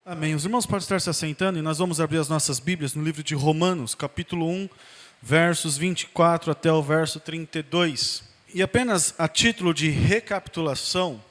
Amém. Os irmãos podem estar se assentando e nós vamos abrir as nossas Bíblias no livro de Romanos, capítulo 1, versos 24 até o verso 32. E apenas a título de recapitulação,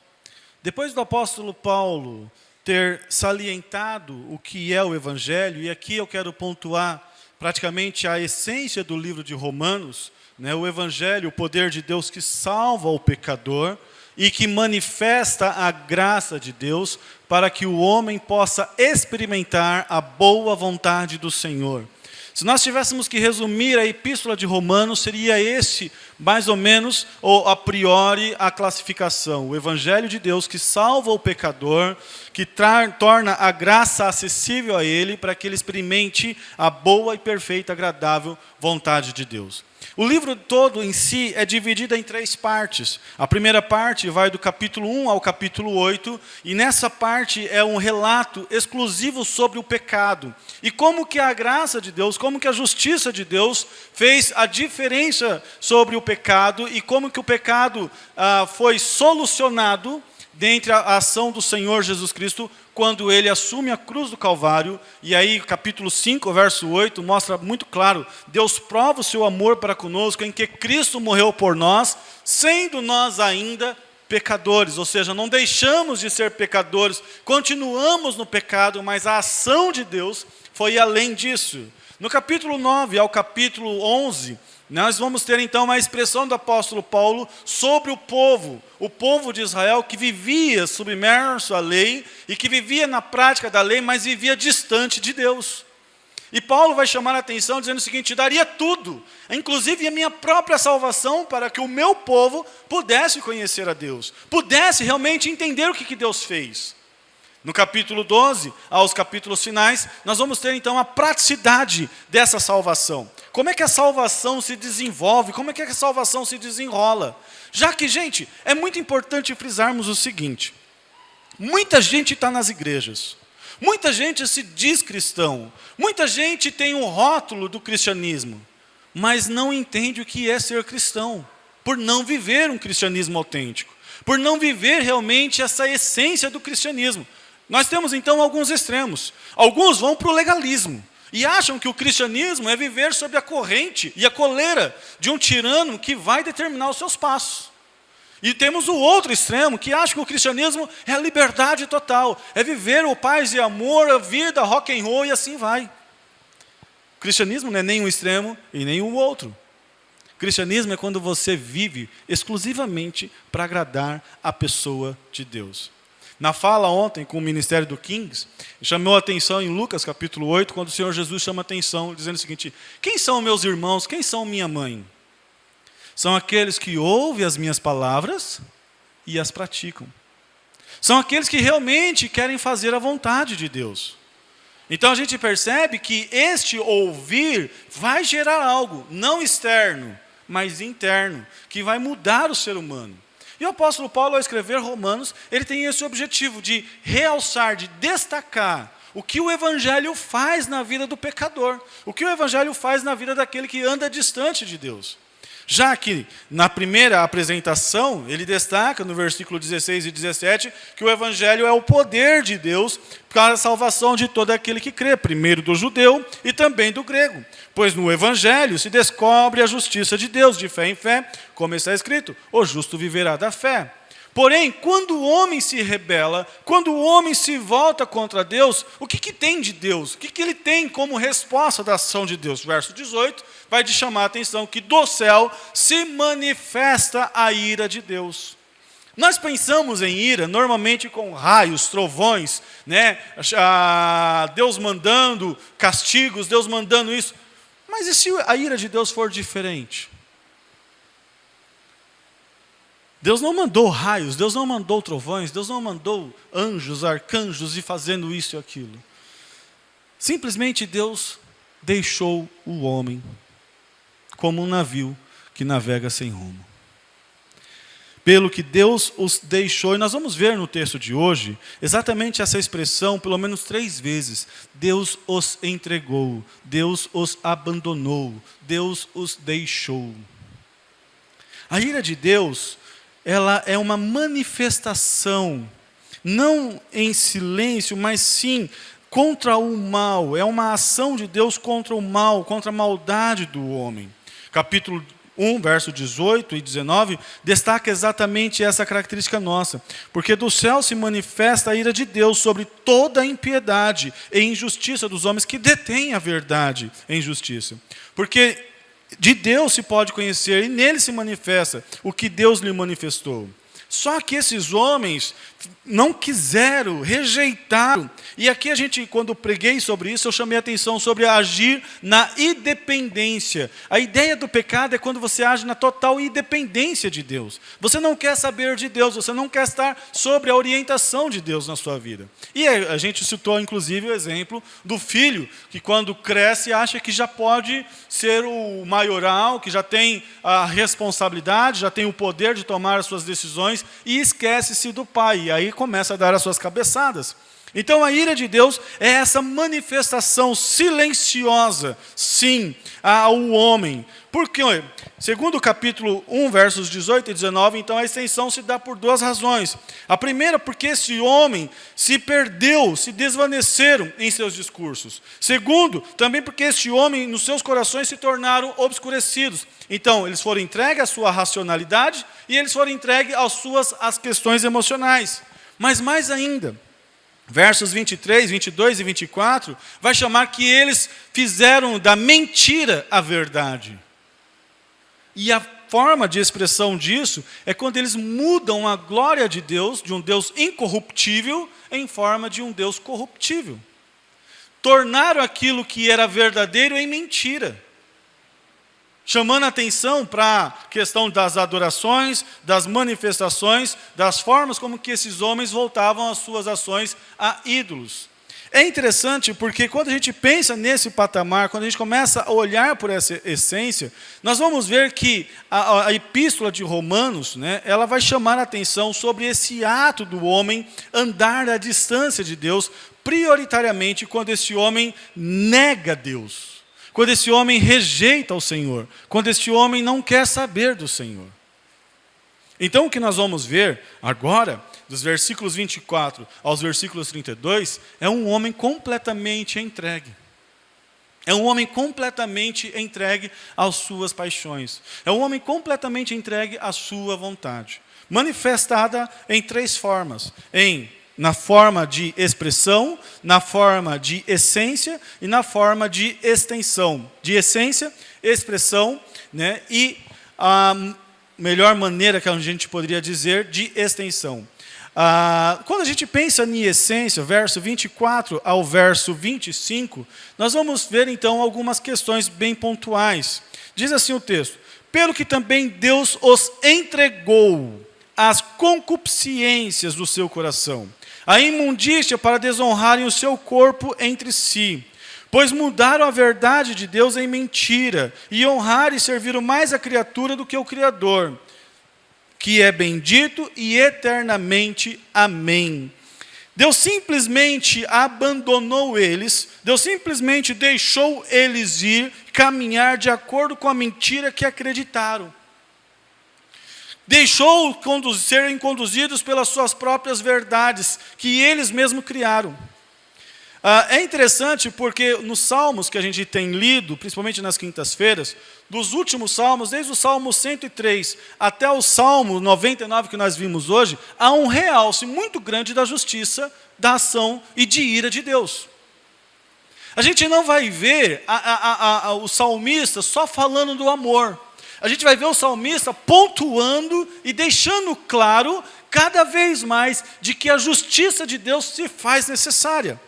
depois do apóstolo Paulo ter salientado o que é o Evangelho, e aqui eu quero pontuar praticamente a essência do livro de Romanos, o Evangelho, o poder de Deus que salva o pecador, e que manifesta a graça de Deus para que o homem possa experimentar a boa vontade do Senhor. Se nós tivéssemos que resumir a epístola de Romanos, seria esse, mais ou menos, ou a priori, a classificação. O Evangelho de Deus que salva o pecador, que torna a graça acessível a ele, para que ele experimente a boa e perfeita, agradável vontade de Deus. O livro todo em si é dividido em 3 partes. A primeira parte vai do capítulo 1 ao capítulo 8, e nessa parte é um relato exclusivo sobre o pecado. E como que a graça de Deus, como que a justiça de Deus fez a diferença sobre o pecado, e como que o pecado foi solucionado dentre a ação do Senhor Jesus Cristo, quando ele assume a cruz do Calvário. E aí capítulo 5, verso 8, mostra muito claro, Deus prova o seu amor para conosco, em que Cristo morreu por nós, sendo nós ainda pecadores, ou seja, não deixamos de ser pecadores, continuamos no pecado, mas a ação de Deus foi além disso. No capítulo 9 ao capítulo 11, nós vamos ter então uma expressão do apóstolo Paulo sobre o povo de Israel que vivia submerso à lei e que vivia na prática da lei, mas vivia distante de Deus. E Paulo vai chamar a atenção dizendo o seguinte: daria tudo, inclusive a minha própria salvação, para que o meu povo pudesse conhecer a Deus, pudesse realmente entender o que Deus fez. No capítulo 12, aos capítulos finais, nós vamos ter então a praticidade dessa salvação. Como é que a salvação se desenvolve? Como é que a salvação se desenrola? Já que, gente, é muito importante frisarmos o seguinte: muita gente está nas igrejas, muita gente se diz cristão, muita gente tem um rótulo do cristianismo, mas não entende o que é ser cristão, por não viver um cristianismo autêntico, por não viver realmente essa essência do cristianismo. Nós temos então alguns extremos. Alguns vão para o legalismo e acham que o cristianismo é viver sob a corrente e a coleira de um tirano que vai determinar os seus passos. E temos o outro extremo, que acha que o cristianismo é a liberdade total, é viver o paz e amor, a vida, rock and roll, e assim vai. O cristianismo não é nem um extremo e nem o outro. O cristianismo é quando você vive exclusivamente para agradar a pessoa de Deus. Na fala ontem com o ministério do Kings, chamou a atenção em Lucas capítulo 8, quando o Senhor Jesus chama a atenção, dizendo o seguinte: quem são meus irmãos, quem são minha mãe? São aqueles que ouvem as minhas palavras e as praticam. São aqueles que realmente querem fazer a vontade de Deus. Então a gente percebe que este ouvir vai gerar algo, não externo, mas interno, que vai mudar o ser humano. E o apóstolo Paulo, ao escrever Romanos, ele tem esse objetivo de realçar, de destacar o que o Evangelho faz na vida do pecador, o que o Evangelho faz na vida daquele que anda distante de Deus. Já que na primeira apresentação, ele destaca no versículo 16 e 17, que o Evangelho é o poder de Deus para a salvação de todo aquele que crê, primeiro do judeu e também do grego. Pois no Evangelho se descobre a justiça de Deus, de fé em fé, como está escrito: o justo viverá da fé. Porém, quando o homem se rebela, quando o homem se volta contra Deus, o que tem de Deus? O que ele tem como resposta da ação de Deus? Verso 18 vai te chamar a atenção que do céu se manifesta a ira de Deus. Nós pensamos em ira normalmente com raios, trovões, Deus mandando castigos, Deus mandando isso. Mas e se a ira de Deus for diferente? Deus não mandou raios, Deus não mandou trovões, Deus não mandou anjos, arcanjos e fazendo isso e aquilo. Simplesmente Deus deixou o homem como um navio que navega sem rumo. Pelo que Deus os deixou, e nós vamos ver no texto de hoje, exatamente essa expressão, pelo menos 3 vezes. Deus os entregou, Deus os abandonou, Deus os deixou. A ira de Deus, ela é uma manifestação não em silêncio, mas sim contra o mal. É uma ação de Deus contra o mal, contra a maldade do homem. Capítulo 1, verso 18 e 19, destaca exatamente essa característica nossa. Porque do céu se manifesta a ira de Deus sobre toda a impiedade e injustiça dos homens que detêm a verdade em justiça. Porque de Deus se pode conhecer e nele se manifesta o que Deus lhe manifestou. Só que esses homens não quiseram, rejeitaram. E aqui quando preguei sobre isso, eu chamei a atenção sobre agir na independência. A ideia do pecado é quando você age na total independência de Deus. Você não quer saber de Deus, você não quer estar sobre a orientação de Deus na sua vida. E a gente citou, inclusive, o exemplo do filho, que quando cresce acha que já pode ser o maioral, que já tem a responsabilidade, já tem o poder de tomar as suas decisões, e esquece-se do pai. E aí começa a dar as suas cabeçadas. Então a ira de Deus é essa manifestação silenciosa, sim, ao homem. Porque, segundo o capítulo 1, versos 18 e 19, então a extensão se dá por duas razões. A primeira, porque esse homem se perdeu, se desvaneceram em seus discursos. Segundo, também porque este homem, nos seus corações, se tornaram obscurecidos. Então, eles foram entregues à sua racionalidade e eles foram entregues às questões emocionais. Mas mais ainda, versos 23, 22 e 24, vai chamar que eles fizeram da mentira a verdade. E a forma de expressão disso é quando eles mudam a glória de Deus, de um Deus incorruptível, em forma de um Deus corruptível. Tornaram aquilo que era verdadeiro em mentira. Chamando a atenção para a questão das adorações, das manifestações, das formas como que esses homens voltavam as suas ações a ídolos. É interessante porque quando a gente pensa nesse patamar, quando a gente começa a olhar por essa essência, nós vamos ver que a epístola de Romanos, né, ela vai chamar a atenção sobre esse ato do homem andar à distância de Deus, prioritariamente quando esse homem nega Deus. Quando esse homem rejeita o Senhor, quando esse homem não quer saber do Senhor. Então o que nós vamos ver agora, dos versículos 24 aos versículos 32, é um homem completamente entregue. É um homem completamente entregue às suas paixões. É um homem completamente entregue à sua vontade. Manifestada em três formas. Na forma de expressão, na forma de essência e na forma de extensão. De essência, expressão, né, e a melhor maneira que a gente poderia dizer, de extensão. Quando a gente pensa em essência, verso 24 ao verso 25, nós vamos ver então algumas questões bem pontuais. Diz assim o texto: pelo que também Deus os entregou às concupiscências do seu coração, a imundícia para desonrarem o seu corpo entre si, pois mudaram a verdade de Deus em mentira, e honraram e serviram mais a criatura do que o Criador, que é bendito e eternamente. Amém. Deus simplesmente abandonou eles, Deus simplesmente deixou eles ir, caminhar de acordo com a mentira que acreditaram. Deixou serem conduzidos pelas suas próprias verdades, que eles mesmos criaram. É interessante porque nos salmos que a gente tem lido, principalmente nas quintas-feiras, dos últimos salmos, desde o Salmo 103 até o Salmo 99 que nós vimos hoje, há um realce muito grande da justiça, da ação e de ira de Deus. A gente não vai ver o salmista só falando do amor. A gente vai ver o salmista pontuando e deixando claro, cada vez mais, de que a justiça de Deus se faz necessária.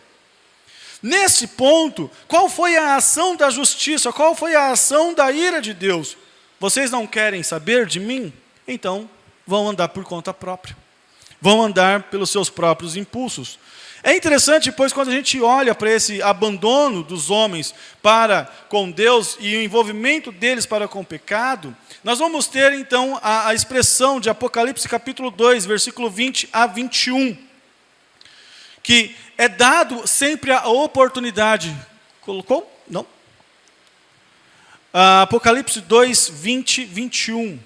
Nesse ponto, qual foi a ação da justiça? Qual foi a ação da ira de Deus? Vocês não querem saber de mim? Então, vão andar por conta própria. Vão andar pelos seus próprios impulsos. É interessante, pois, quando a gente olha para esse abandono dos homens para com Deus e o envolvimento deles para com o pecado, nós vamos ter, então, a expressão de Apocalipse capítulo 2, versículo 20 a 21, que é dado sempre a oportunidade. Colocou? Não? Apocalipse 2, 20, 21.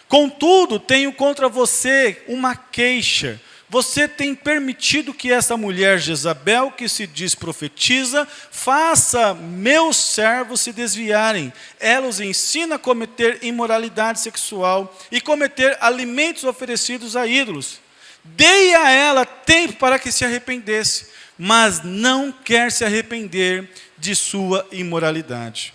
Contudo, tenho contra você uma queixa. Você tem permitido que essa mulher Jezabel, que se diz profetiza, faça meus servos se desviarem. Ela os ensina a cometer imoralidade sexual e cometer alimentos oferecidos a ídolos. Dei a ela tempo para que se arrependesse, mas não quer se arrepender de sua imoralidade.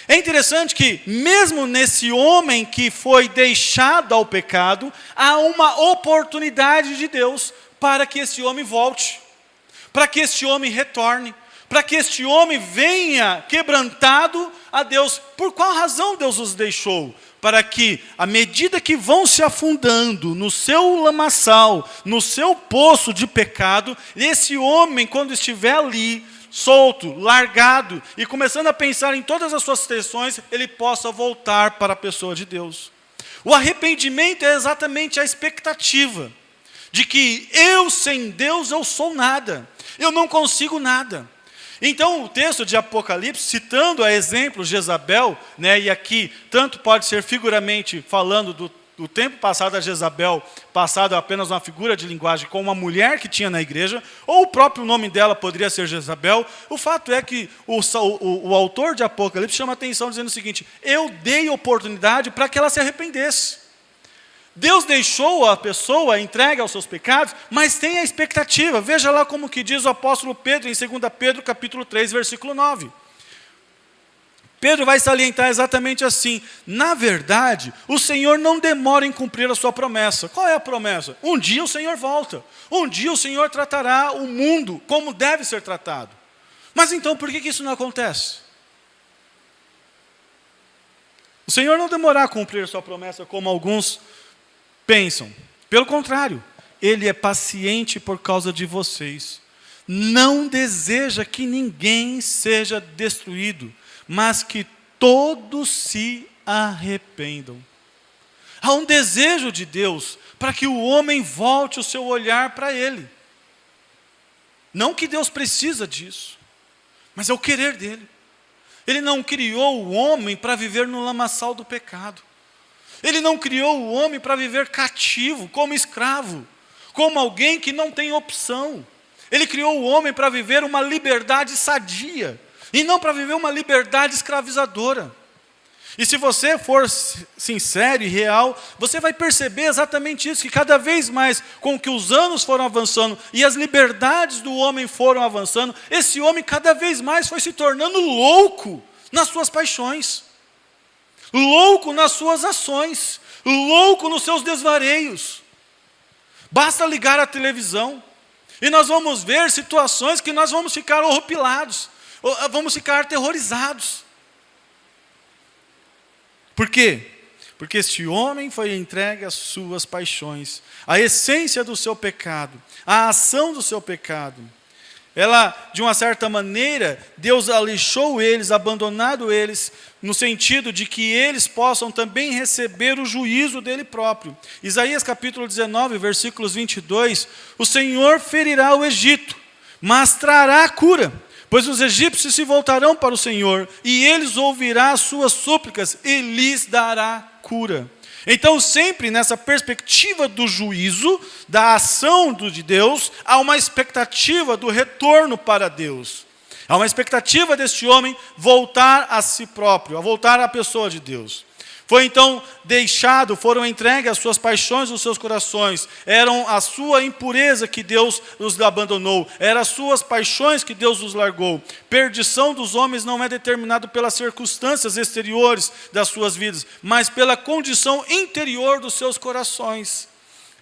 É interessante que, mesmo nesse homem que foi deixado ao pecado, há uma oportunidade de Deus para que esse homem volte, para que esse homem retorne, para que este homem venha quebrantado a Deus. Por qual razão Deus os deixou? Para que, à medida que vão se afundando no seu lamaçal, no seu poço de pecado, esse homem, quando estiver ali, solto, largado, e começando a pensar em todas as suas questões, ele possa voltar para a pessoa de Deus. O arrependimento é exatamente a expectativa de que eu sem Deus eu sou nada, eu não consigo nada. Então o texto de Apocalipse, citando a exemplo Jezabel, e aqui tanto pode ser figuramente falando do tempo passado da Jezabel, passado apenas uma figura de linguagem com uma mulher que tinha na igreja, ou o próprio nome dela poderia ser Jezabel. O fato é que o autor de Apocalipse chama a atenção dizendo o seguinte: eu dei oportunidade para que ela se arrependesse. Deus deixou a pessoa entregue aos seus pecados, mas tem a expectativa. Veja lá como que diz o apóstolo Pedro em 2 Pedro capítulo 3, versículo 9. Pedro vai salientar exatamente assim: na verdade, o Senhor não demora em cumprir a sua promessa. Qual é a promessa? Um dia o Senhor volta. Um dia o Senhor tratará o mundo como deve ser tratado. Mas então, por que isso não acontece? O Senhor não demorar a cumprir a sua promessa como alguns pensam. Pelo contrário, Ele é paciente por causa de vocês. Não deseja que ninguém seja destruído, mas que todos se arrependam. Há um desejo de Deus para que o homem volte o seu olhar para Ele. Não que Deus precisa disso, mas é o querer dEle. Ele não criou o homem para viver no lamaçal do pecado. Ele não criou o homem para viver cativo, como escravo, como alguém que não tem opção. Ele criou o homem para viver uma liberdade sadia, e não para viver uma liberdade escravizadora. E se você for sincero e real, você vai perceber exatamente isso, que cada vez mais, com que os anos foram avançando e as liberdades do homem foram avançando, esse homem cada vez mais foi se tornando louco nas suas paixões, louco nas suas ações, louco nos seus desvareios. Basta ligar a televisão e nós vamos ver situações que nós vamos ficar horripilados, vamos ficar aterrorizados. Por quê? Porque este homem foi entregue às suas paixões, à essência do seu pecado, à ação do seu pecado. Ela, de uma certa maneira, Deus alixou eles, abandonado eles, no sentido de que eles possam também receber o juízo dele próprio. Isaías capítulo 19, versículos 22, o Senhor ferirá o Egito, mas trará a cura. Pois os egípcios se voltarão para o Senhor, e eles ouvirá as suas súplicas, e lhes dará cura. Então, sempre nessa perspectiva do juízo, da ação de Deus, há uma expectativa do retorno para Deus. Há uma expectativa deste homem voltar a si próprio, a voltar à pessoa de Deus. Foi então deixado, foram entregues as suas paixões nos seus corações. Eram a sua impureza que Deus os abandonou. Eram as suas paixões que Deus os largou. Perdição dos homens não é determinado pelas circunstâncias exteriores das suas vidas, mas pela condição interior dos seus corações.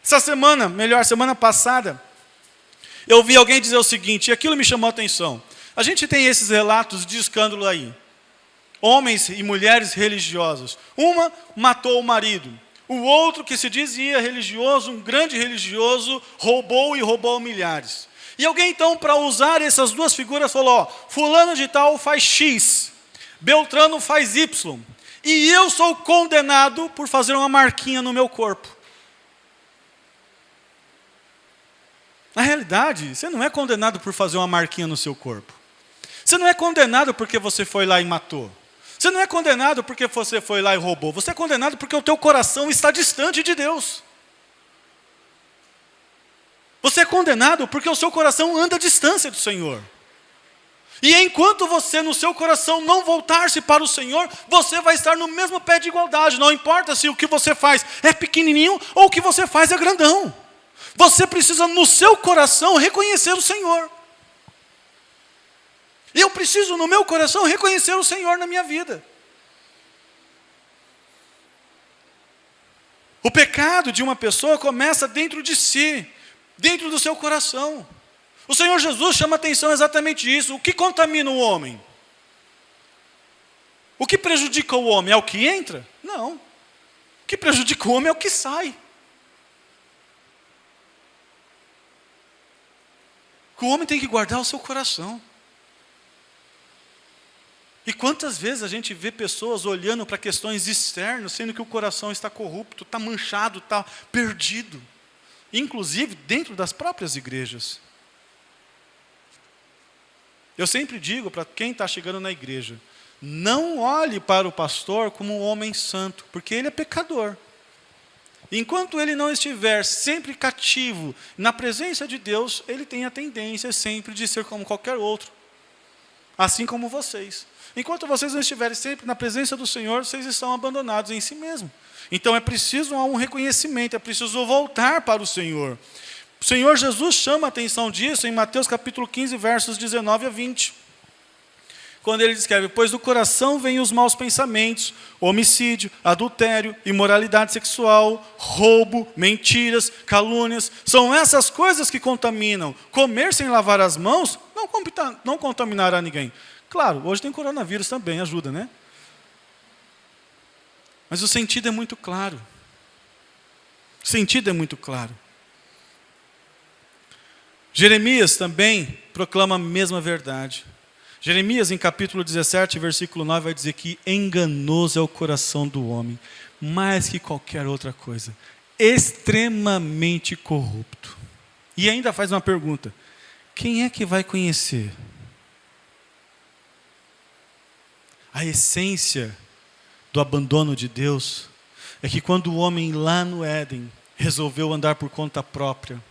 Essa semana passada, eu vi alguém dizer o seguinte, e aquilo me chamou a atenção. A gente tem esses relatos de escândalo aí. Homens e mulheres religiosos. Uma matou o marido. O outro, que se dizia religioso, um grande religioso, roubou milhares. E alguém então, para usar essas duas figuras, falou, fulano de tal faz X, Beltrano faz Y, e eu sou condenado por fazer uma marquinha no meu corpo. Na realidade, você não é condenado por fazer uma marquinha no seu corpo. Você não é condenado porque você foi lá e matou. Você não é condenado porque você foi lá e roubou. Você é condenado porque o teu coração está distante de Deus. Você é condenado porque o seu coração anda à distância do Senhor. E enquanto você no seu coração não voltar-se para o Senhor, você vai estar no mesmo pé de igualdade. Não importa se o que você faz é pequenininho ou o que você faz é grandão. Você precisa no seu coração reconhecer o Senhor. Eu preciso no meu coração reconhecer o Senhor na minha vida. O pecado de uma pessoa começa dentro de si, dentro do seu coração. O Senhor Jesus chama atenção exatamente isso. O que contamina o homem? O que prejudica o homem? É o que entra? Não. O que prejudica o homem é o que sai. O homem tem que guardar o seu coração. E quantas vezes a gente vê pessoas olhando para questões externas, sendo que o coração está corrupto, está manchado, está perdido. Inclusive dentro das próprias igrejas. Eu sempre digo para quem está chegando na igreja, não olhe para o pastor como um homem santo, porque ele é pecador. Enquanto ele não estiver sempre cativo na presença de Deus, ele tem a tendência sempre de ser como qualquer outro. Assim como vocês. Enquanto vocês não estiverem sempre na presença do Senhor, vocês estão abandonados em si mesmos. Então é preciso um reconhecimento, é preciso voltar para o Senhor. O Senhor Jesus chama a atenção disso em Mateus capítulo 15, versos 19 a 20. Quando ele descreve, pois do coração vêm os maus pensamentos, homicídio, adultério, imoralidade sexual, roubo, mentiras, calúnias. São essas coisas que contaminam. Comer sem lavar as mãos não contaminará ninguém. Claro, hoje tem coronavírus também, ajuda, né? Mas o sentido é muito claro. O sentido é muito claro. Jeremias também proclama a mesma verdade. Jeremias, em capítulo 17, versículo 9, vai dizer que enganoso é o coração do homem, mais que qualquer outra coisa, extremamente corrupto. E ainda faz uma pergunta: quem é que vai conhecer? A essência do abandono de Deus é que quando o homem lá no Éden resolveu andar por conta própria,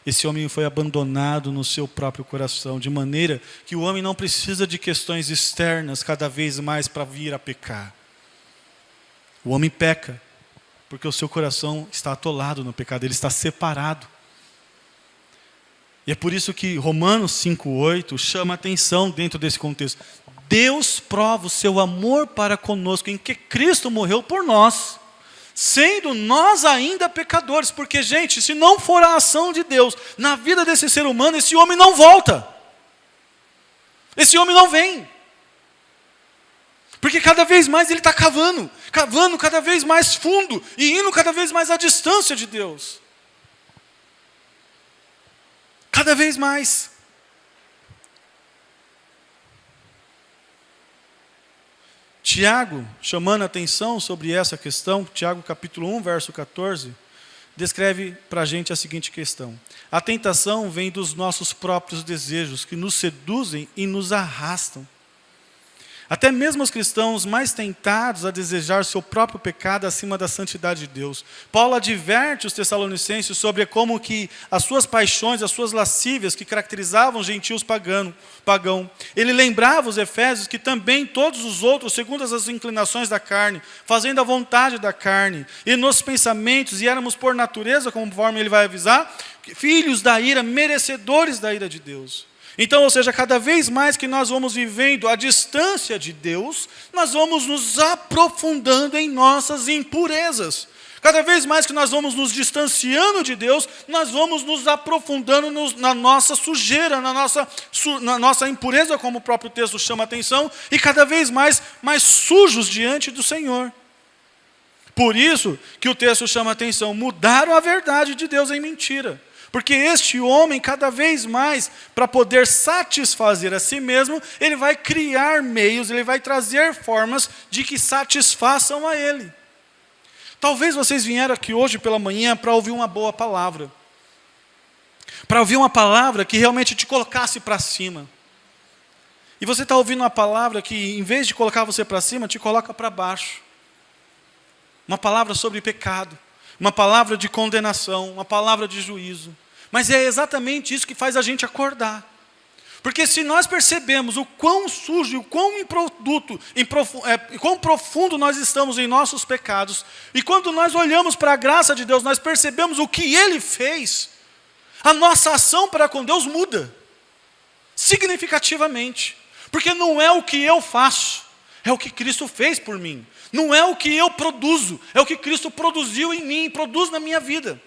esse homem foi abandonado no seu próprio coração, de maneira que o homem não precisa de questões externas cada vez mais para vir a pecar. O homem peca porque o seu coração está atolado no pecado, ele está separado. E é por isso que Romanos 5,8 chama a atenção dentro desse contexto. Deus prova o seu amor para conosco em que Cristo morreu por nós, sendo nós ainda pecadores. Porque, gente, se não for a ação de Deus na vida desse ser humano, esse homem não volta. Esse homem não vem. Porque cada vez mais ele está cavando cada vez mais fundo e indo cada vez mais à distância de Deus. Cada vez mais. Tiago, chamando a atenção sobre essa questão, Tiago capítulo 1, verso 14, descreve para a gente a seguinte questão: a tentação vem dos nossos próprios desejos, que nos seduzem e nos arrastam. Até mesmo os cristãos mais tentados a desejar seu próprio pecado acima da santidade de Deus. Paulo adverte os tessalonicenses sobre como que as suas paixões, as suas lascívias que caracterizavam os gentios pagão. Ele lembrava os efésios que também todos os outros, segundo as inclinações da carne, fazendo a vontade da carne, e nos pensamentos, e éramos por natureza, conforme ele vai avisar, filhos da ira, merecedores da ira de Deus. Então, ou seja, cada vez mais que nós vamos vivendo a distância de Deus, nós vamos nos aprofundando em nossas impurezas. Cada vez mais que nós vamos nos distanciando de Deus, nós vamos nos aprofundando na nossa sujeira, na nossa impureza, como o próprio texto chama a atenção, e cada vez mais sujos diante do Senhor. Por isso que o texto chama a atenção: mudaram a verdade de Deus em mentira. Porque este homem, cada vez mais, para poder satisfazer a si mesmo, ele vai criar meios, ele vai trazer formas de que satisfaçam a ele. Talvez vocês vieram aqui hoje pela manhã para ouvir uma boa palavra. Para ouvir uma palavra que realmente te colocasse para cima. E você está ouvindo uma palavra que, em vez de colocar você para cima, te coloca para baixo. Uma palavra sobre pecado. Uma palavra de condenação, uma palavra de juízo. Mas é exatamente isso que faz a gente acordar. Porque se nós percebemos o quão sujo, o quão improduto, quão profundo nós estamos em nossos pecados, e quando nós olhamos para a graça de Deus, nós percebemos o que Ele fez, a nossa ação para com Deus muda, significativamente. Porque não é o que eu faço, é o que Cristo fez por mim. Não é o que eu produzo, é o que Cristo produziu em mim, produz na minha vida.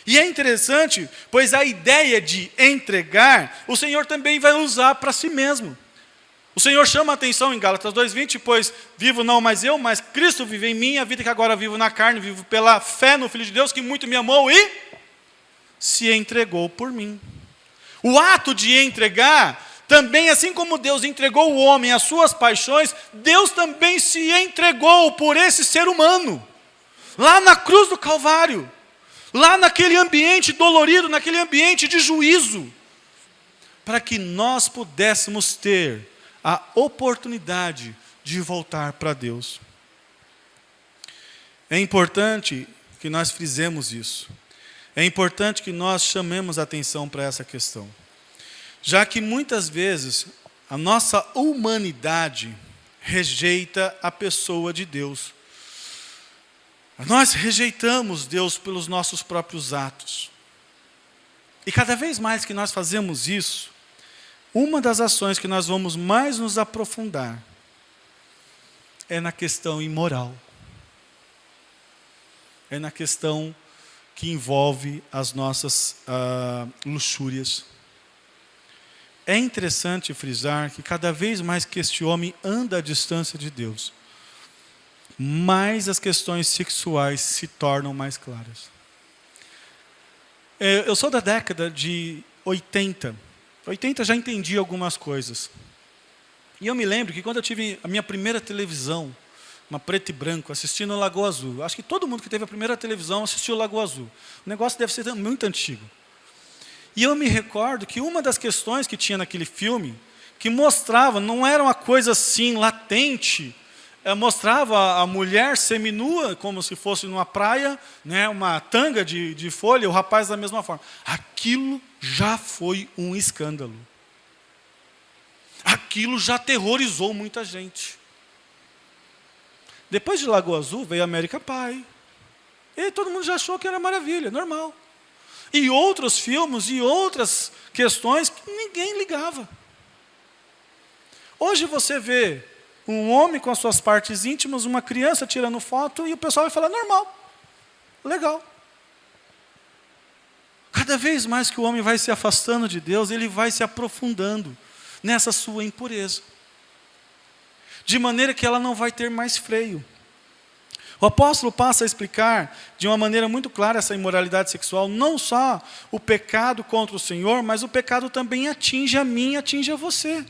E é interessante, pois a ideia de entregar, o Senhor também vai usar para si mesmo. O Senhor chama a atenção em Gálatas 2:20, pois vivo não mais eu, mas Cristo vive em mim, a vida que agora vivo na carne, vivo pela fé no Filho de Deus, que muito me amou e se entregou por mim. O ato de entregar, também assim como Deus entregou o homem às suas paixões, Deus também se entregou por esse ser humano, lá na cruz do Calvário. Lá naquele ambiente dolorido, naquele ambiente de juízo, para que nós pudéssemos ter a oportunidade de voltar para Deus. É importante que nós frisemos isso. É importante que nós chamemos atenção para essa questão. Já que muitas vezes a nossa humanidade rejeita a pessoa de Deus. Nós rejeitamos Deus pelos nossos próprios atos. E cada vez mais que nós fazemos isso, uma das ações que nós vamos mais nos aprofundar é na questão imoral. É na questão que envolve as nossas luxúrias. É interessante frisar que cada vez mais que este homem anda à distância de Deus, mais as questões sexuais se tornam mais claras. Eu sou da década de 80. 80 já entendi algumas coisas. E eu me lembro que quando eu tive a minha primeira televisão, uma preto e branco, assistindo Lagoa Azul. Acho que todo mundo que teve a primeira televisão assistiu Lagoa Azul. O negócio deve ser muito antigo. E eu me recordo que uma das questões que tinha naquele filme, que mostrava, não era uma coisa assim latente, mostrava a mulher seminua, como se fosse numa praia, né, uma tanga de folha, o rapaz da mesma forma. Aquilo já foi um escândalo. Aquilo já aterrorizou muita gente. Depois de Lagoa Azul veio América Pie. E todo mundo já achou que era maravilha, normal. E outros filmes e outras questões que ninguém ligava. Hoje você vê um homem com as suas partes íntimas, uma criança tirando foto, e o pessoal vai falar, normal, legal. Cada vez mais que o homem vai se afastando de Deus, ele vai se aprofundando nessa sua impureza. De maneira que ela não vai ter mais freio. O apóstolo passa a explicar de uma maneira muito clara essa imoralidade sexual, não só o pecado contra o Senhor, mas o pecado também atinge a mim, atinge a você.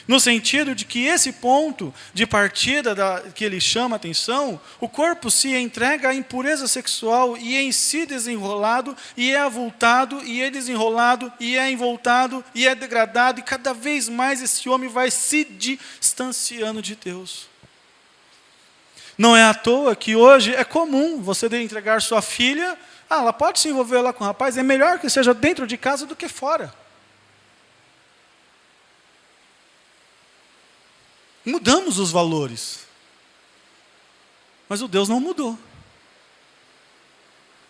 No sentido de que esse ponto de partida que ele chama a atenção, o corpo se entrega à impureza sexual e é em si desenrolado, e é avultado, e é desenrolado, e é envoltado, e é degradado, e cada vez mais esse homem vai se distanciando de Deus. Não é à toa que hoje é comum você entregar sua filha, ela pode se envolver lá com o rapaz, é melhor que seja dentro de casa do que fora. Mudamos os valores. Mas o Deus não mudou.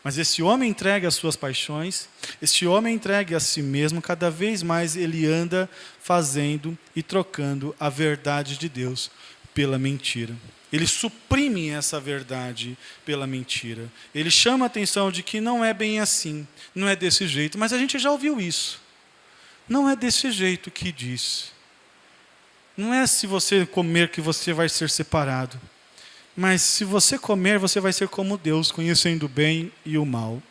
Mas esse homem entrega as suas paixões, esse homem entrega a si mesmo, cada vez mais ele anda fazendo e trocando a verdade de Deus pela mentira. Ele suprime essa verdade pela mentira. Ele chama a atenção de que não é bem assim, não é desse jeito. Mas a gente já ouviu isso. Não é desse jeito que diz. Não é se você comer que você vai ser separado. Mas se você comer, você vai ser como Deus, conhecendo o bem e o mal.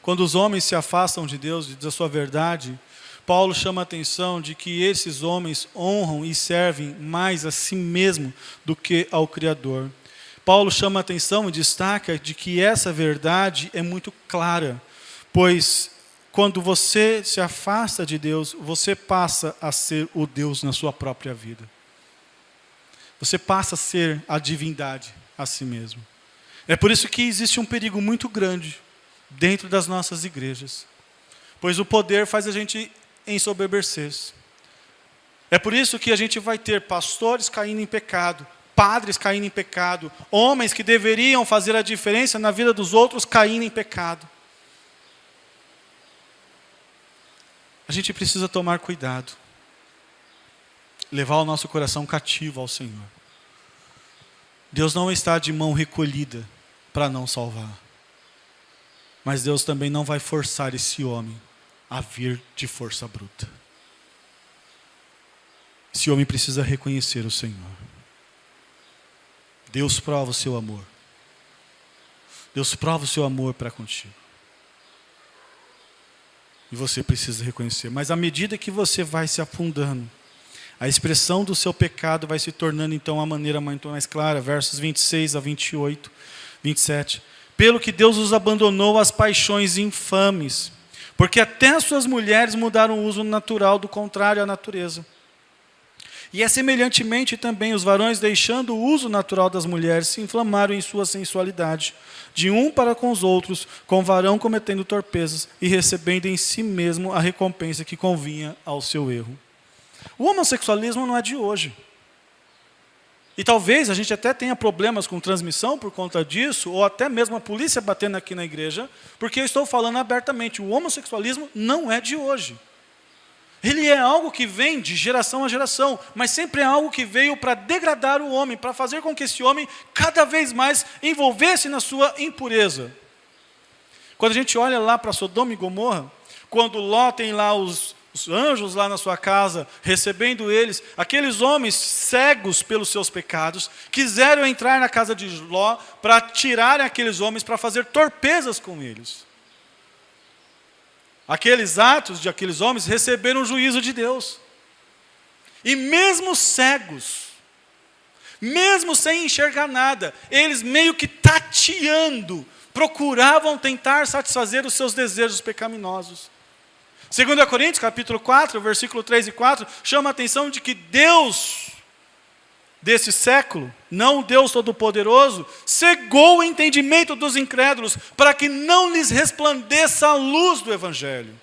Quando os homens se afastam de Deus e da sua verdade, Paulo chama a atenção de que esses homens honram e servem mais a si mesmo do que ao Criador. Paulo chama a atenção e destaca de que essa verdade é muito clara, pois quando você se afasta de Deus, você passa a ser o Deus na sua própria vida. Você passa a ser a divindade a si mesmo. É por isso que existe um perigo muito grande dentro das nossas igrejas, pois o poder faz a gente ensoberbecer-se. É por isso que a gente vai ter pastores caindo em pecado, padres caindo em pecado, homens que deveriam fazer a diferença na vida dos outros caindo em pecado. A gente precisa tomar cuidado, levar o nosso coração cativo ao Senhor. Deus não está de mão recolhida para não salvar, mas Deus também não vai forçar esse homem a vir de força bruta. Esse homem precisa reconhecer o Senhor. Deus prova o seu amor. Deus prova o seu amor para contigo. E você precisa reconhecer. Mas à medida que você vai se afundando, a expressão do seu pecado vai se tornando então a maneira muito mais clara. Versos 26 a 28, 27. Pelo que Deus os abandonou às paixões infames, porque até as suas mulheres mudaram o uso natural do contrário à natureza. E é semelhantemente também os varões, deixando o uso natural das mulheres, se inflamaram em sua sensualidade, de um para com os outros, com o varão cometendo torpezas e recebendo em si mesmo a recompensa que convinha ao seu erro. O homossexualismo não é de hoje. E talvez a gente até tenha problemas com transmissão por conta disso, ou até mesmo a polícia batendo aqui na igreja, porque eu estou falando abertamente, o homossexualismo não é de hoje. Ele é algo que vem de geração a geração, mas sempre é algo que veio para degradar o homem, para fazer com que esse homem cada vez mais envolvesse na sua impureza. Quando a gente olha lá para Sodoma e Gomorra, quando Ló tem lá os anjos lá na sua casa, recebendo eles, aqueles homens cegos pelos seus pecados, quiseram entrar na casa de Ló para tirarem aqueles homens, para fazer torpezas com eles. Aqueles atos de aqueles homens receberam o juízo de Deus. E mesmo cegos, mesmo sem enxergar nada, eles meio que tateando, procuravam tentar satisfazer os seus desejos pecaminosos. 2 Coríntios, capítulo 4, versículo 3 e 4, chama a atenção de que Deus desse século, não o Deus Todo-Poderoso, cegou o entendimento dos incrédulos para que não lhes resplandeça a luz do Evangelho.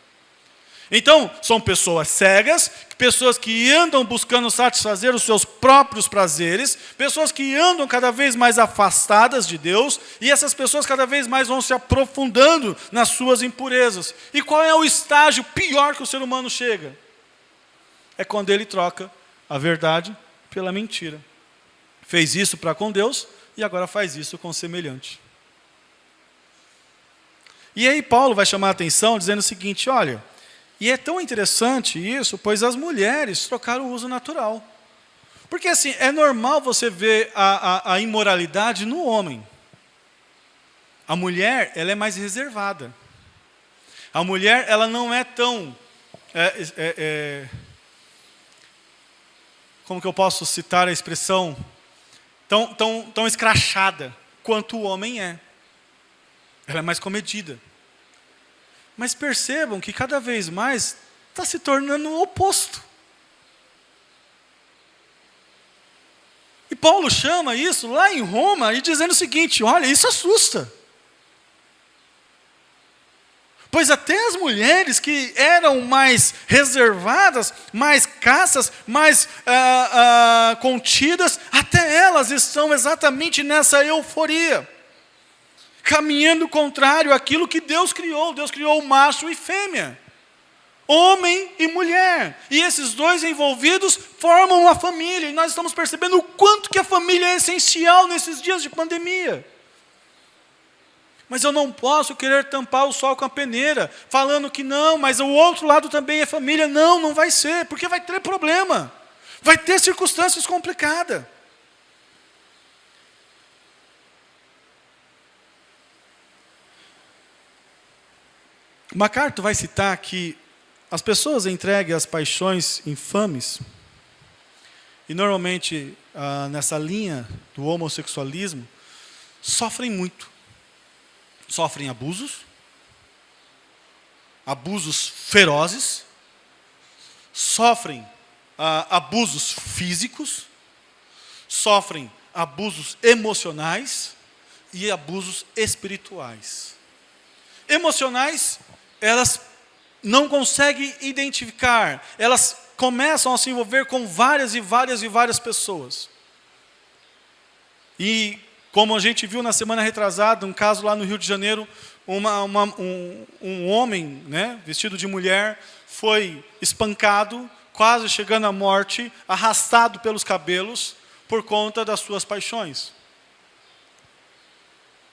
Então, são pessoas cegas, pessoas que andam buscando satisfazer os seus próprios prazeres, pessoas que andam cada vez mais afastadas de Deus, e essas pessoas cada vez mais vão se aprofundando nas suas impurezas. E qual é o estágio pior que o ser humano chega? É quando ele troca a verdade pela mentira. Fez isso para com Deus e agora faz isso com o semelhante. E aí Paulo vai chamar a atenção dizendo o seguinte, olha, e é tão interessante isso, pois as mulheres trocaram o uso natural. Porque assim, é normal você ver a imoralidade no homem. A mulher, ela é mais reservada. A mulher, ela não é tão... como que eu posso citar a expressão, tão escrachada quanto o homem é. Ela é mais comedida. Mas percebam que cada vez mais está se tornando o oposto. E Paulo chama isso lá em Roma e dizendo o seguinte, olha, isso assusta. Pois até as mulheres que eram mais reservadas, mais caças, mais contidas, até elas estão exatamente nessa euforia. Caminhando contrário àquilo que Deus criou. Deus criou macho e fêmea. Homem e mulher. E esses dois envolvidos formam uma família. E nós estamos percebendo o quanto que a família é essencial nesses dias de pandemia. Mas eu não posso querer tampar o sol com a peneira, falando que não, mas o outro lado também é família. Não, não vai ser, porque vai ter problema. Vai ter circunstâncias complicadas. MacArthur vai citar que as pessoas entregues às paixões infames, e normalmente nessa linha do homossexualismo, sofrem muito. Sofrem abusos ferozes, sofrem abusos físicos, sofrem abusos emocionais e abusos espirituais. emocionais, elas não conseguem identificar, elas começam a se envolver com várias e várias e várias pessoas. E como a gente viu na semana retrasada, um caso lá no Rio de Janeiro, um homem, né, vestido de mulher, foi espancado, quase chegando à morte, arrastado pelos cabelos, por conta das suas paixões.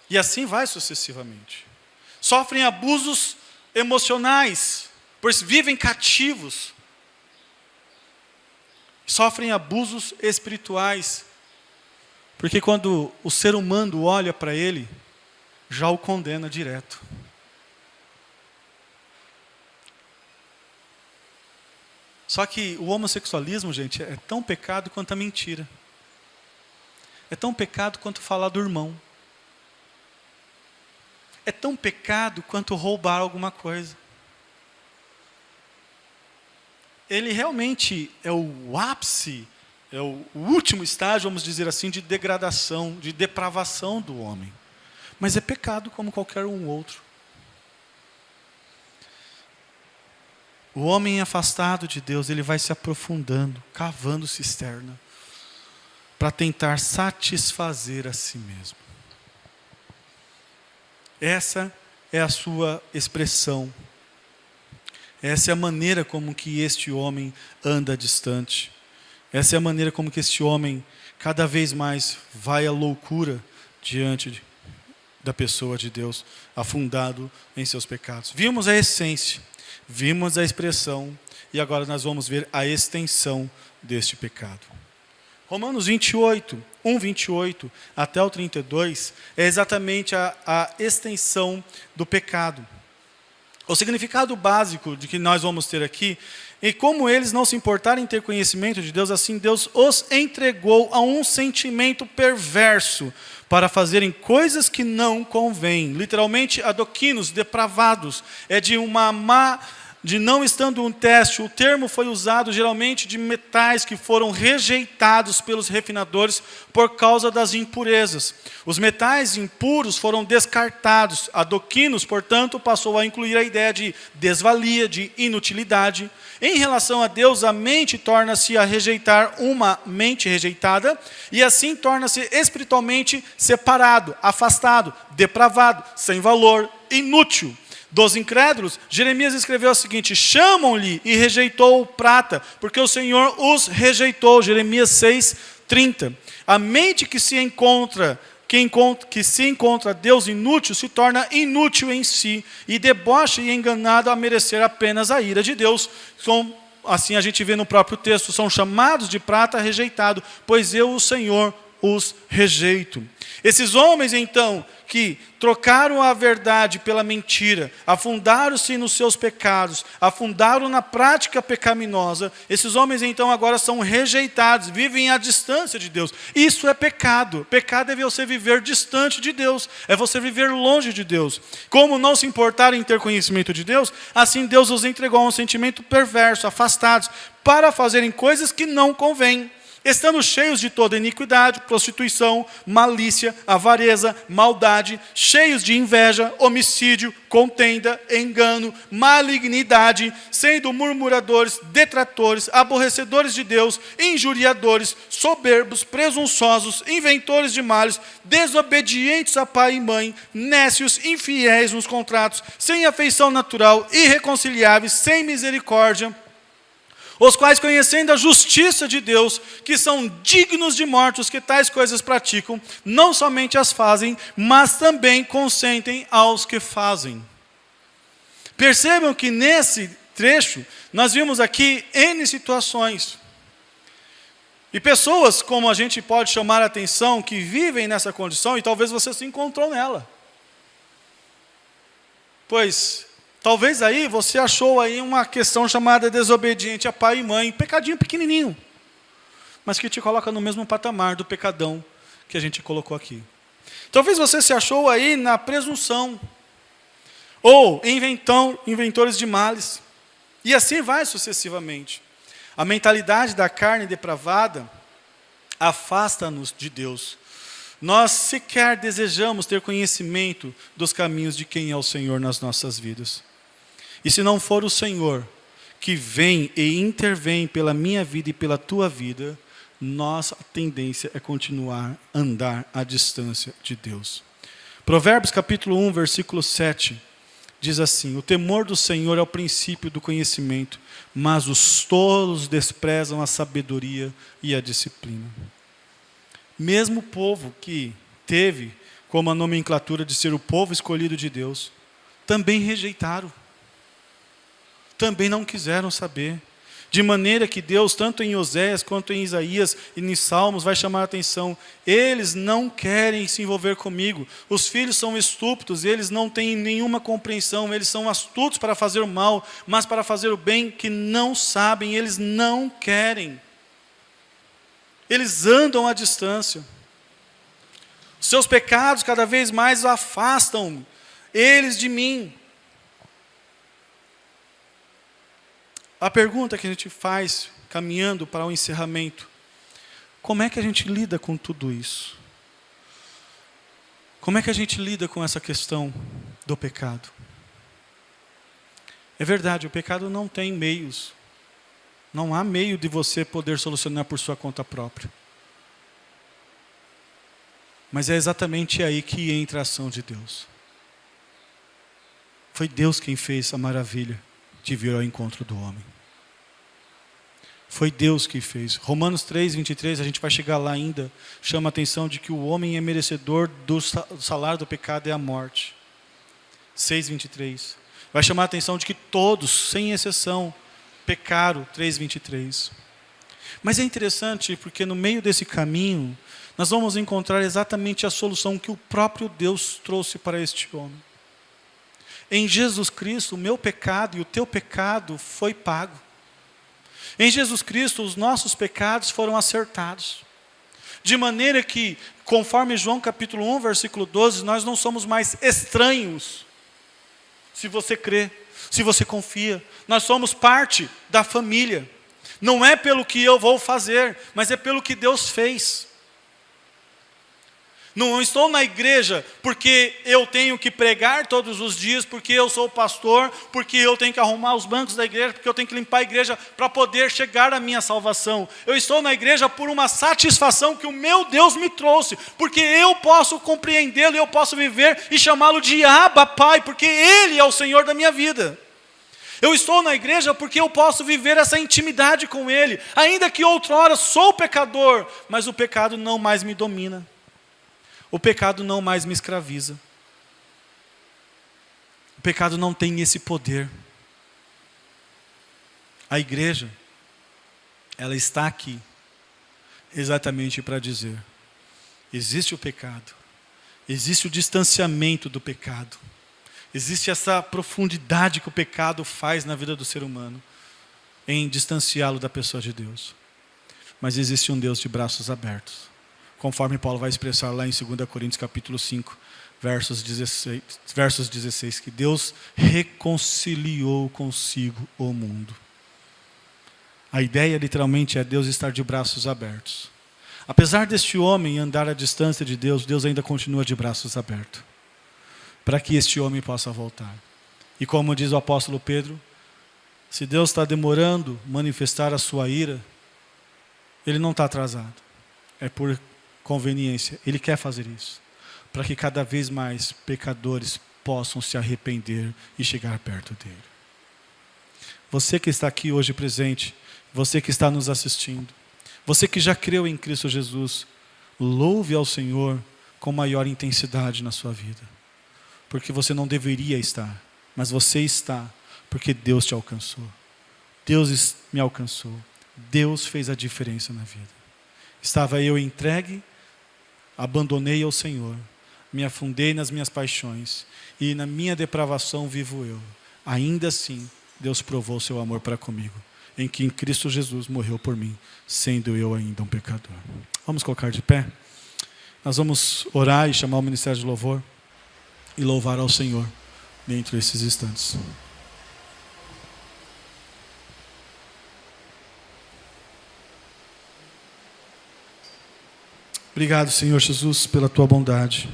E assim vai sucessivamente. Sofrem abusos emocionais, pois vivem cativos. Sofrem abusos espirituais, porque quando o ser humano olha para ele, já o condena direto. Só que o homossexualismo, gente, é tão pecado quanto a mentira. É tão pecado quanto falar do irmão. É tão pecado quanto roubar alguma coisa. Ele realmente é o ápice, é o último estágio, vamos dizer assim, de degradação, de depravação do homem. Mas é pecado como qualquer um outro. O homem afastado de Deus, ele vai se aprofundando, cavando cisterna, para tentar satisfazer a si mesmo. Essa é a sua expressão. Essa é a maneira como que este homem anda distante. Essa é a maneira como que este homem cada vez mais vai à loucura diante da pessoa de Deus, afundado em seus pecados. Vimos a essência, vimos a expressão, e agora nós vamos ver a extensão deste pecado. Romanos 28, 1:28 até o 32, é exatamente a extensão do pecado. O significado básico de que nós vamos ter aqui é como eles não se importarem em ter conhecimento de Deus, assim Deus os entregou a um sentimento perverso para fazerem coisas que não convêm. Literalmente, adoquinos, depravados, é de não estando um teste. O termo foi usado geralmente de metais que foram rejeitados pelos refinadores por causa das impurezas. Os metais impuros foram descartados. Adoquinos, portanto, passou a incluir a ideia de desvalia, de inutilidade. Em relação a Deus, a mente torna-se a rejeitar uma mente rejeitada, e assim torna-se espiritualmente separado, afastado, depravado, sem valor, inútil. Dos incrédulos, Jeremias escreveu o seguinte: chamam-lhe e rejeitou o prata, porque o Senhor os rejeitou. Jeremias 6:30. A mente que se encontra Deus inútil, se torna inútil em si, e deboche e enganado a merecer apenas a ira de Deus. Assim a gente vê no próprio texto, são chamados de prata rejeitado, pois eu, o Senhor, os rejeito. Esses homens, então, que trocaram a verdade pela mentira, afundaram-se nos seus pecados, afundaram na prática pecaminosa, esses homens, então, agora são rejeitados, vivem à distância de Deus. Isso é pecado. Pecado é você viver distante de Deus, é você viver longe de Deus. Como não se importarem em ter conhecimento de Deus, assim Deus os entregou a um sentimento perverso, afastados, para fazerem coisas que não convêm, estando cheios de toda iniquidade, prostituição, malícia, avareza, maldade, cheios de inveja, homicídio, contenda, engano, malignidade, sendo murmuradores, detratores, aborrecedores de Deus, injuriadores, soberbos, presunçosos, inventores de males, desobedientes a pai e mãe, nécios, infiéis nos contratos, sem afeição natural, irreconciliáveis, sem misericórdia, os quais, conhecendo a justiça de Deus, que são dignos de morte os que tais coisas praticam, não somente as fazem, mas também consentem aos que fazem. Percebam que nesse trecho, nós vimos aqui N situações. E pessoas, como a gente pode chamar a atenção, que vivem nessa condição, e talvez você se encontrou nela. Pois talvez aí você achou aí uma questão chamada desobediente a pai e mãe, pecadinho pequenininho, mas que te coloca no mesmo patamar do pecadão que a gente colocou aqui. Talvez você se achou aí na presunção, ou inventores de males, e assim vai sucessivamente. A mentalidade da carne depravada afasta-nos de Deus. nós sequer desejamos ter conhecimento dos caminhos de quem é o Senhor nas nossas vidas. E se não for o Senhor que vem e intervém pela minha vida e pela tua vida, nossa tendência é continuar a andar à distância de Deus. Provérbios capítulo 1, versículo 7, diz assim: o temor do Senhor é o princípio do conhecimento, mas os tolos desprezam a sabedoria e a disciplina. Mesmo o povo que teve como a nomenclatura de ser o povo escolhido de Deus, também rejeitaram. Também não quiseram saber. De maneira que Deus, tanto em Oséias quanto em Isaías e em Salmos, vai chamar a atenção. Eles não querem se envolver comigo. Os filhos são estúpidos, eles não têm nenhuma compreensão. Eles são astutos para fazer o mal, mas para fazer o bem que não sabem, eles não querem. Eles andam à distância. Seus pecados cada vez mais afastam eles de mim. A pergunta que a gente faz, caminhando para o encerramento: como é que a gente lida com tudo isso? Como é que a gente lida com essa questão do pecado? É verdade, o pecado não tem meios. Não há meio de você poder solucionar por sua conta própria. Mas é exatamente aí que entra a ação de Deus. Foi Deus quem fez a maravilha de vir ao encontro do homem. Foi Deus que fez. Romanos 3, 23, a gente vai chegar lá ainda, chama a atenção de que o homem é merecedor do salário do pecado é a morte. 6, 23. Vai chamar a atenção de que todos, sem exceção, pecaram. 3, 23. Mas é interessante porque no meio desse caminho, nós vamos encontrar exatamente a solução que o próprio Deus trouxe para este homem. Em Jesus Cristo, o meu pecado e o teu pecado foi pago. Em Jesus Cristo, os nossos pecados foram acertados. De maneira que, conforme João capítulo 1, versículo 12, nós não somos mais estranhos. Se você crê, se você confia, nós somos parte da família. Não é pelo que eu vou fazer, mas é pelo que Deus fez. Não estou na igreja porque eu tenho que pregar todos os dias, porque eu sou pastor, porque eu tenho que arrumar os bancos da igreja, porque eu tenho que limpar a igreja para poder chegar à minha salvação. Eu estou na igreja por uma satisfação que o meu Deus me trouxe, porque eu posso compreendê-lo, eu posso viver e chamá-lo de Abba, Pai, porque Ele é o Senhor da minha vida. Eu estou na igreja porque eu posso viver essa intimidade com Ele, ainda que outrora sou pecador, mas o pecado não mais me domina. O pecado não mais me escraviza. O pecado não tem esse poder. A igreja, ela está aqui exatamente para dizer: existe o pecado, existe o distanciamento do pecado, existe essa profundidade que o pecado faz na vida do ser humano, em distanciá-lo da pessoa de Deus. Mas existe um Deus de braços abertos, conforme Paulo vai expressar lá em 2 Coríntios capítulo 5, versos 16, que Deus reconciliou consigo o mundo. A ideia literalmente é Deus estar de braços abertos. Apesar deste homem andar à distância de Deus, Deus ainda continua de braços abertos, para que este homem possa voltar. E como diz o apóstolo Pedro, se Deus está demorando manifestar a sua ira, Ele não está atrasado, é por conveniência. Ele quer fazer isso, para que cada vez mais pecadores possam se arrepender e chegar perto dele. Você que está aqui hoje presente, você que está nos assistindo, você que já creu em Cristo Jesus, louve ao Senhor com maior intensidade na sua vida, porque você não deveria estar, mas você está, porque Deus te alcançou. Deus me alcançou. Deus fez a diferença na vida. Estava eu entregue, abandonei ao Senhor, me afundei nas minhas paixões, e na minha depravação vivo eu. Ainda assim, Deus provou seu amor para comigo, em que em Cristo Jesus morreu por mim, sendo eu ainda um pecador. Vamos colocar de pé? Nós vamos orar e chamar o ministério de louvor e louvar ao Senhor dentro desses instantes. Obrigado, Senhor Jesus, pela tua bondade.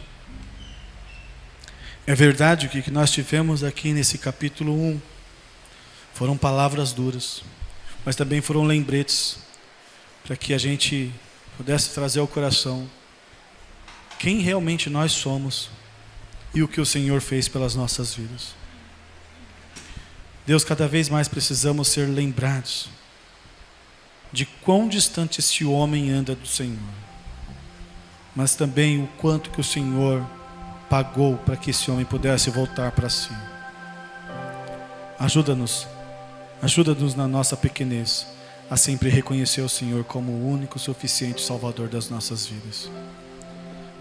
É verdade que o que nós tivemos aqui nesse capítulo 1 foram palavras duras, mas também foram lembretes para que a gente pudesse trazer ao coração quem realmente nós somos e o que o Senhor fez pelas nossas vidas. Deus, cada vez mais precisamos ser lembrados de quão distante esse homem anda do Senhor, mas também o quanto que o Senhor pagou para que esse homem pudesse voltar para si. Ajuda-nos na nossa pequenez a sempre reconhecer o Senhor como o único, suficiente Salvador das nossas vidas.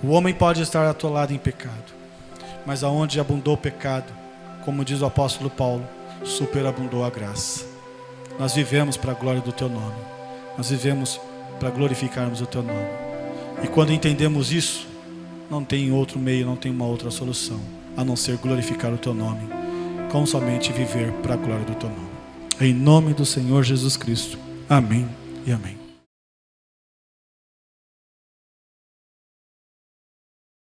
O homem pode estar atolado em pecado, mas aonde abundou o pecado, como diz o apóstolo Paulo, superabundou a graça. Nós vivemos para a glória do Teu nome. Nós vivemos para glorificarmos o Teu nome. E quando entendemos isso, não tem outro meio, não tem uma outra solução, a não ser glorificar o Teu nome, como somente viver para a glória do Teu nome. Em nome do Senhor Jesus Cristo. Amém e amém.